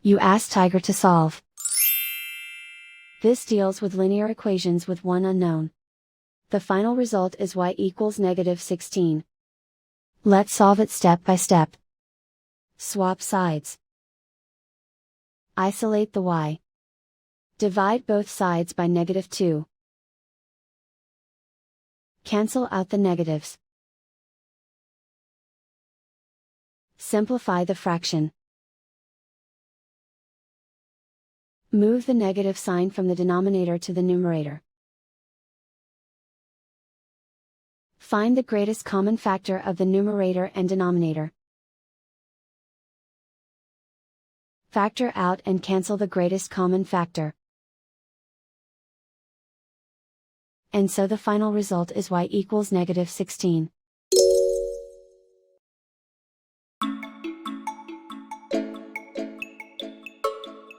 You ask Tiger to solve. This deals with linear equations with one unknown. The final result is y equals -16. Let's solve it step by step. Swap sides. Isolate the y. Divide both sides by -2. Cancel out the negatives. Simplify the fraction. Move the negative sign from the denominator to the numerator. Find the greatest common factor of the numerator and denominator. Factor out and cancel the greatest common factor. And so the final result is y equals -16.